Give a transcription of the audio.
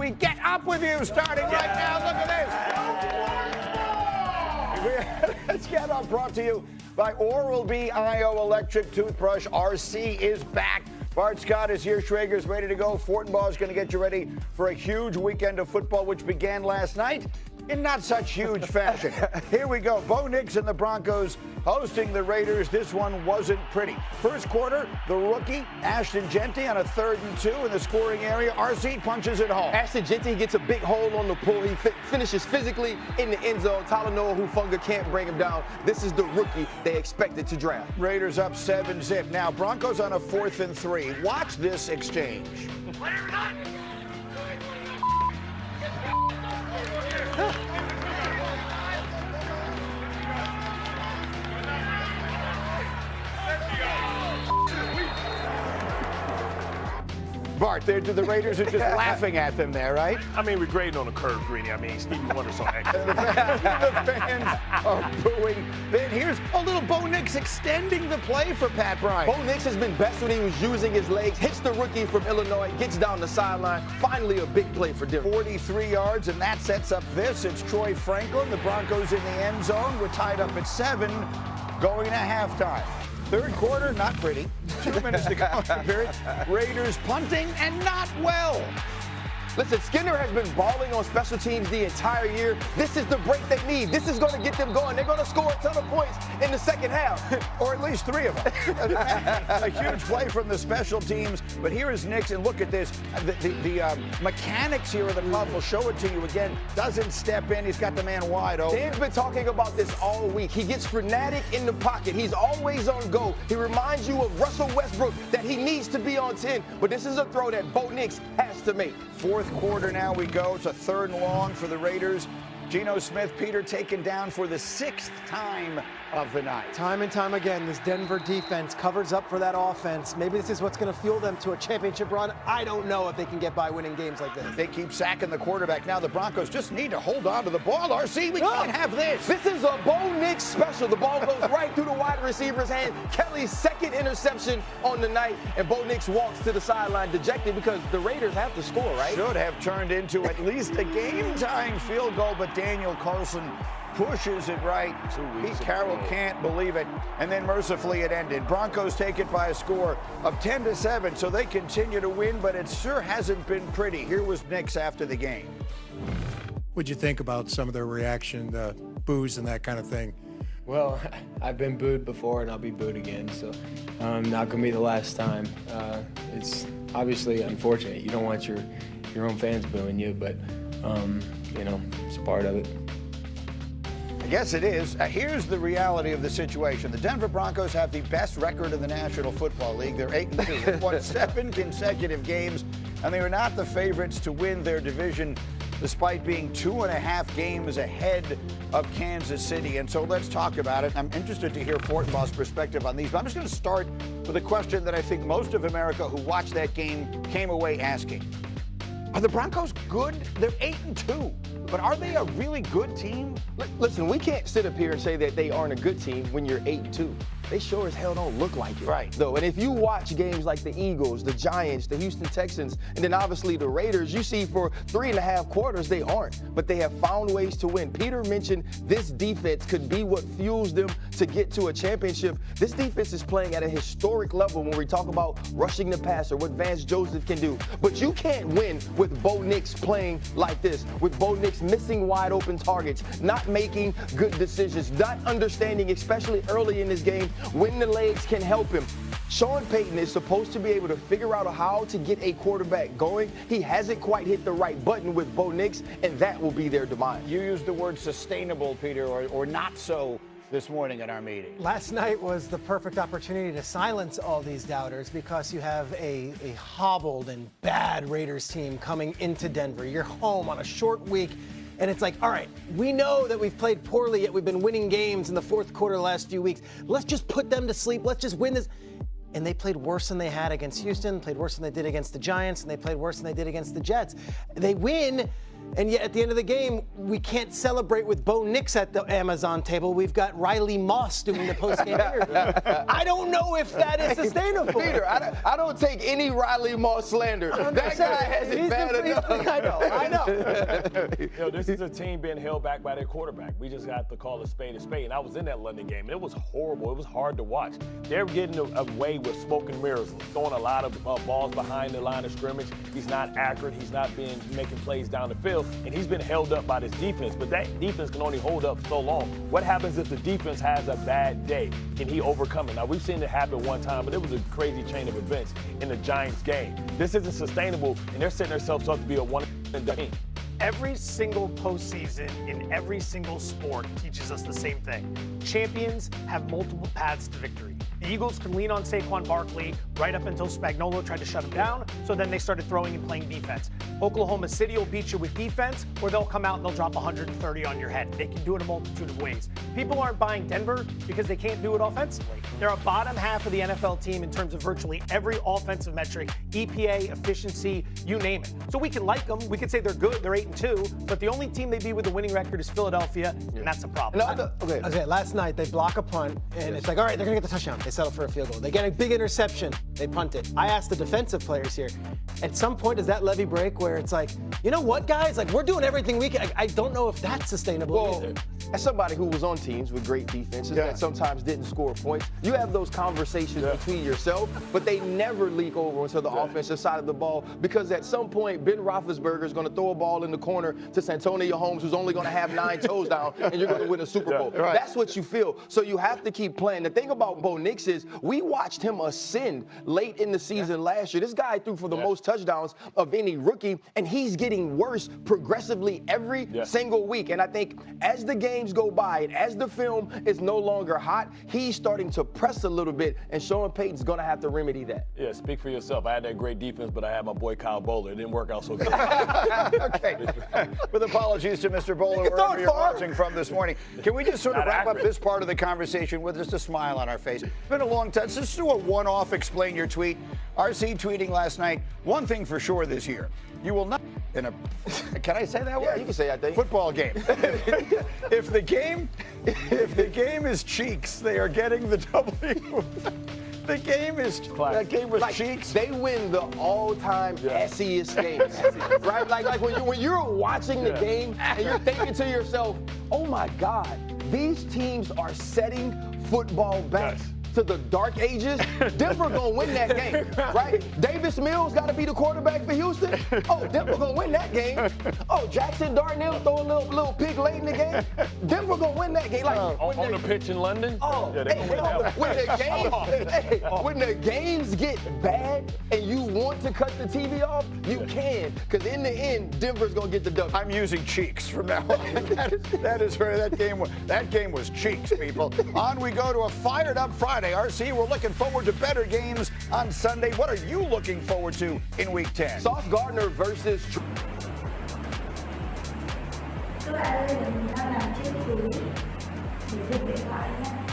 we get up with you starting right now. Look at this. Let's Get Up brought to you by Oral-B IO Electric Toothbrush. RC is back. Bart Scott is here. Schrager's ready to go. Fortenbaugh is going to get you ready for a huge weekend of football, which began last night in not such huge fashion. Here we go. Bo Nix and the Broncos hosting the Raiders. This one wasn't pretty. First quarter, the rookie, Ashton Jeanty, on a 3rd and 2 in the scoring area. RC punches it home. Ashton Jeanty gets a big hole on the pull. He finishes physically in the end zone. Talanoa Hufanga can't bring him down. This is the rookie they expected to draft. Raiders up 7-zip. Now, Broncos on a 4th and 3. Watch this exchange. Bart, the Raiders are just laughing at them there, right? I mean, we're grading on a curve, Greeny. I mean, Stevie Wonder's on that. The fans are booing. Then here's a little Bo Nix extending the play for Pat Bryant. Bo Nix has been best when he was using his legs. Hits the rookie from Illinois, gets down the sideline. Finally, a big play for Denver. 43 yards, and that sets up this. It's Troy Franklin. The Broncos in the end zone. We're tied up at 7, going to halftime. Third quarter, not pretty. 2 minutes to go in the period. Raiders punting and not well. Listen, Skinner has been balling on special teams the entire year. This is the break they need. This is going to get them going. They're going to score a ton of points in the second half. Or at least 3 of them. A huge play from the special teams. But here is Nix, and look at this. The mechanics here of the club, will show it to you again. Doesn't step in. He's got the man wide open. Dan's been talking about this all week. He gets frenetic in the pocket. He's always on go. He reminds you of Russell Westbrook, that he needs to be on 10. But this is a throw that Bo Nix has to make. Fourth quarter now we go. It's a 3rd and long for the Raiders. Geno Smith, Peter, taken down for the 6th time of the night. Time and time again, this Denver defense covers up for that offense. Maybe this is what's going to fuel them to a championship run. I don't know if they can get by winning games like this. They keep sacking the quarterback. Now the Broncos just need to hold on to the ball. RC, we can't have this. This is a Bo Nix special. The ball goes right through the wide receiver's hand. Kelly's 2nd interception on the night, and Bo Nix walks to the sideline dejected because the Raiders have to score, right? Should have turned into at least a game-tying field goal, but Daniel Carlson pushes it right. Pete Carroll can't believe it. And then mercifully it ended. Broncos take it by a score of 10-7, so they continue to win, but it sure hasn't been pretty. Here was Nix after the game. What'd you think about some of their reaction, the boos and that kind of thing? Well, I've been booed before and I'll be booed again, so not gonna be the last time. It's obviously unfortunate. You don't want your own fans booing you, but you know, it's part of it. I guess it is. Here's the reality of the situation. The Denver Broncos have the best record in the National Football League. They're 8-2. They've won 7 consecutive games, and they are not the favorites to win their division, despite being 2.5 games ahead of Kansas City. And so let's talk about it. I'm interested to hear Fortenbaugh's perspective on these, but I'm just going to start with a question that I think most of America who watched that game came away asking. Are the Broncos good? They're 8-2. But are they a really good team? Listen, we can't sit up here and say that they aren't a good team when you're 8-2. They sure as hell don't look like it. Right. Though, and if you watch games like the Eagles, the Giants, the Houston Texans, and then obviously the Raiders, you see for 3.5 quarters they aren't, but they have found ways to win. Peter mentioned this defense could be what fuels them to get to a championship. This defense is playing at a historic level when we talk about rushing the passer, what Vance Joseph can do. But you can't win with Bo Nix playing like this, with Bo Nix missing wide open targets, not making good decisions, not understanding, especially early in this game, when the legs can help him. Sean Payton is supposed to be able to figure out how to get a quarterback going. He hasn't quite hit the right button with Bo Nix, and that will be their demise. You used the word sustainable, Peter, or not so this morning at our meeting. Last night was the perfect opportunity to silence all these doubters because you have a hobbled and bad Raiders team coming into Denver. You're home on a short week. And it's like, all right, we know that we've played poorly, yet we've been winning games in the fourth quarter the last few weeks. Let's just put them to sleep. Let's just win this. And they played worse than they had against Houston, played worse than they did against the Giants, and they played worse than they did against the Jets. They win, And yet at the end of the game, we can't celebrate with Bo Nix at the Amazon table. We've got Riley Moss doing the post-game interview. I don't know if that is sustainable. Peter, I don't take any Riley Moss slander. That guy has it bad enough. I know. This is a team being held back by their quarterback. We just have to call a spade a spade. And I was in that London game, and it was horrible. It was hard to watch. They're getting away with smoke and mirrors, throwing a lot of balls behind the line of scrimmage. He's not accurate. He's not making plays down the field, and he's been held up by this defense. But that defense can only hold up so long. What happens if the defense has a bad day? Can he overcome it? Now, we've seen it happen one time, but it was a crazy chain of events in the Giants game. This isn't sustainable, and they're setting themselves up to be a one-and-done team. Every single postseason in every single sport teaches us the same thing. Champions have multiple paths to victory. The Eagles can lean on Saquon Barkley right up until Spagnuolo tried to shut him down, so then they started throwing and playing defense. Oklahoma City will beat you with defense, or they'll come out and they'll drop 130 on your head. They can do it a multitude of ways. People aren't buying Denver because they can't do it offensively. They're a bottom half of the NFL team in terms of virtually every offensive metric, EPA, efficiency, you name it. So we can like them. We can say they're good. They're 8-2, but the only team they beat with a winning record is Philadelphia, and that's a problem. Okay, last night they block a punt, and it's like, all right, they're going to get the touchdown. They settle for a field goal. They get a big interception. They punt it. I asked the defensive players here, at some point, does that levee break where it's like, you know what, guys? Like, we're doing everything we can. I don't know if that's sustainable either. As somebody who was on teams with great defenses that sometimes didn't score points, you have those conversations between yourself, but they never leak over into the offensive side of the ball, because at some point, Ben Roethlisberger is going to throw a ball in the corner to Santonio Holmes, who's only going to have 9 toes down, and you're going to win a Super Bowl. Right. That's what you feel. So you have to keep playing. The thing about Bo Nix is we watched him ascend late in the season last year. This guy threw for the most touchdowns of any rookie, and he's getting worse progressively every single week. And I think as the games go by and as the film is no longer hot, he's starting to press a little bit, and Sean Payton's going to have to remedy that. Yeah, speak for yourself. I had that great defense, but I had my boy Kyle Bowler. It didn't work out so good. Okay. With apologies to Mr. Bowler, wherever you're watching from this morning. Can we just sort of wrap up this part of the conversation with just a smile on our face? It's been a long time. Let's just do a one-off explain your tweet. RC tweeting last night, one thing for sure this year, you will not in a, can I say that word? Yeah, you can say I think. Football game. If the game is cheeks, they are getting the W. The game is that game was cheeks. They win the all-time SEest games, right? Like when you're watching the game and you're thinking to yourself, "Oh my God, these teams are setting football back." To the dark ages, Denver gonna win that game, right? Davis Mills got to be the quarterback for Houston. Oh, Denver gonna win that game. Oh, Jackson Darnell throw a little pig late in the game. Denver gonna win that game. Like on the pitch in London. Oh, when the games get bad and you want to cut the TV off, you can, because in the end, Denver's gonna get the W. I'm using cheeks from now on. that is where that game was cheeks, people. On we go to a fired up Friday. RC, we're looking forward to better games on Sunday. What are you looking forward to in Week 10? Sauce Gardner versus... Các bạn ơi, đừng theo làm chiếc túi để được điện thoại nha.